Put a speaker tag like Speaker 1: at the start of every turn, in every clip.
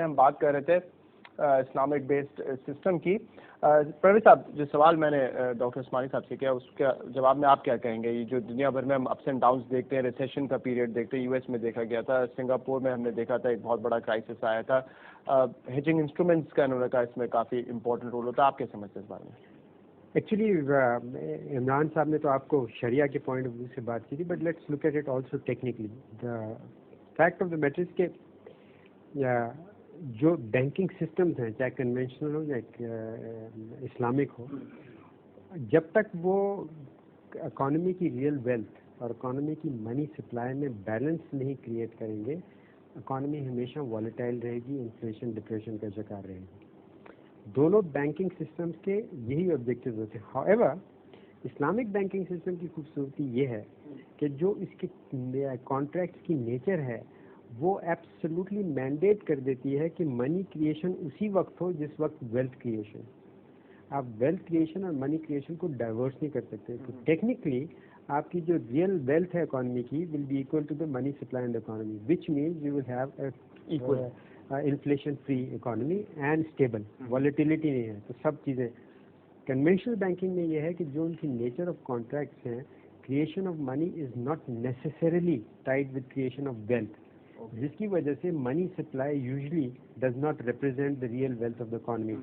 Speaker 1: ہم بات کر رہے تھے اسلامک بیسڈ سسٹم کی. پرویز صاحب, جو سوال میں نے ڈاکٹر عثمانی صاحب سے کیا, اس کا جواب میں آپ کیا کہیں گے؟ یہ جو دنیا بھر میں ہم اپس اینڈ ڈاؤنس دیکھتے ہیں, ریسیشن کا پیریڈ دیکھتے ہیں, یو ایس میں دیکھا گیا تھا, سنگاپور میں ہم نے دیکھا تھا ایک بہت بڑا کرائسس آیا تھا, ہیجنگ انسٹرومنٹس کا انہوں نے کہا اس میں کافی امپورٹنٹ رول ہوتا ہے. آپ کیا سمجھتے ہیں اس بارے میں؟
Speaker 2: ایکچولی عمران صاحب نے تو آپ کو شریعہ کے پوائنٹ آف ویو سے بات کی تھی, but let's look at it also technically. The fact of the matter is کہ جو بینکنگ سسٹمز ہیں, چاہے کنونشنل ہو یا اسلامک ہو, جب تک وہ اکانومی کی ریئل ویلتھ اور اکانومی کی منی سپلائی میں بیلنس نہیں کریٹ کریں گے, اکانومی ہمیشہ والیٹائل رہے گی, انفلیشن ڈپریشن کا شکار رہے گی. دونوں بینکنگ سسٹمز کے یہی آبجیکٹیوز ہوتے ہیں. How ever Islamic banking system کی خوبصورتی یہ ہے کہ جو اس کے کانٹریکٹ کی نیچر ہے وہ ایبسلیوٹلی مینڈیٹ کر دیتی ہے کہ منی کریشن اسی وقت ہو جس وقت ویلتھ کریشن. آپ ویلتھ کریشن اور منی کریشن کو ڈائیورس نہیں کر سکتے. تو ٹیکنیکلی آپ کی جو ریئل ویلتھ ہے اکانومی کی will be equal to the money supply in the economy, which means you will have equal inflation free economy and stable, volatility نہیں ہے. تو سب چیزیں کنونشنل بینکنگ میں یہ ہے کہ جو ان کی نیچر آف کانٹریکٹس ہیں, creation of money is not necessarily tied with creation of wealth, جس کی وجہ سے money supply usually does not represent the real wealth of the economy,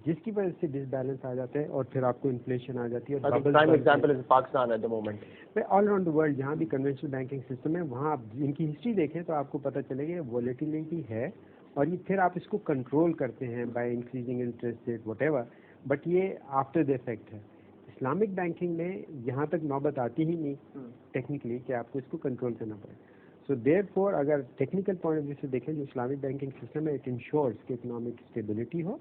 Speaker 2: جس کی وجہ سے ڈس بیلنس آ جاتا ہے اور پھر آپ کو انفلیشن آ جاتی ہے.
Speaker 1: Pakistan at the moment,
Speaker 2: all around the world جہاں بھی کنونشنل بینکنگ سسٹم ہے وہاں آپ ان کی ہسٹری دیکھیں تو آپ کو پتہ چلے گا والیٹیلیٹی ہے, اور یہ پھر آپ اس کو کنٹرول کرتے ہیں by increasing interest rate what ever, but یہ آفٹر دا افیکٹ ہے. اسلامک بینکنگ میں یہاں تک نوبت آتی ہی نہیں ٹیکنیکلی کہ آپ کو اس کو کنٹرول کرنا پڑے. سو دیر فور اگر ٹیکنیکل پوائنٹ آف ویو سے دیکھیں جو اسلامک بینکنگ سسٹم ہے, اٹ انشورس کہ اکنامک اسٹیبلٹی ہو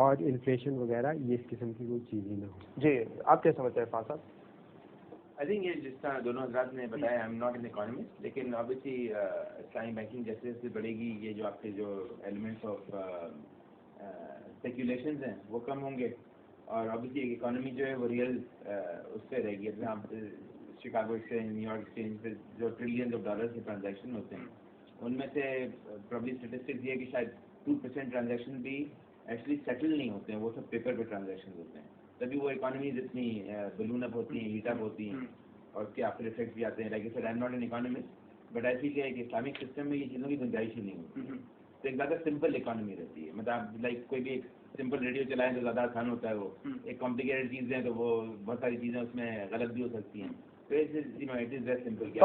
Speaker 2: اور انفلیشن وغیرہ یہ اس قسم کی کوئی چیز ہی نہ ہو.
Speaker 1: جی, آپ کیا سمجھتے ہیں فاضل صاحب؟
Speaker 3: آئی تھنک یہ جس طرح دونوں حضرات نے بتایا, I am not an economist, لیکن آبویسلی اسلامی بینکنگ جیسے جیسے بڑھے گی, یہ جو آپ کے جو ایلیمنٹس آف اسپیکولیشنز ہیں وہ کم ہوں گے, اور آبویسلی ایک اکانومی جو ہے وہ ریئل اس پہ رہے گی. جیسے آپ Chicago exchange, new York exchange پہ جو ٹریلین آف ڈالرس کے ٹرانزیکشن ہوتے ہیں, ان میں سے پرابلی اسٹیٹسٹکس یہ ہے کہ شاید 2% ٹرانزیکشن بھی ایکچولی سیٹل نہیں ہوتے ہیں, وہ سب پیپر پہ ٹرانزیکشن ہوتے ہیں. تبھی وہ اکانومیز اتنی بلون اپ ہوتی ہیں, ہیٹ اپ ہوتی ہیں, اور اس کے آفٹر افیکٹ بھی آتے ہیں. Like I am not an economist, but ایسی کہ اسلامک سسٹم میں یہ چیزوں کی گنجائش ہی نہیں ہوتی. تو ایک زیادہ سمپل اکانومی رہتی ہے. مطلب آپ لائک کوئی بھی ایک سمپل ریڈیو چلائیں تو زیادہ آسان ہوتا ہے, وہ ایک کمپلیکیٹڈ چیز ہے تو وہ بہت ساری چیزیں اس میں غلط بھی ہو سکتی ہیں. تو اٹ از ویری سمپل.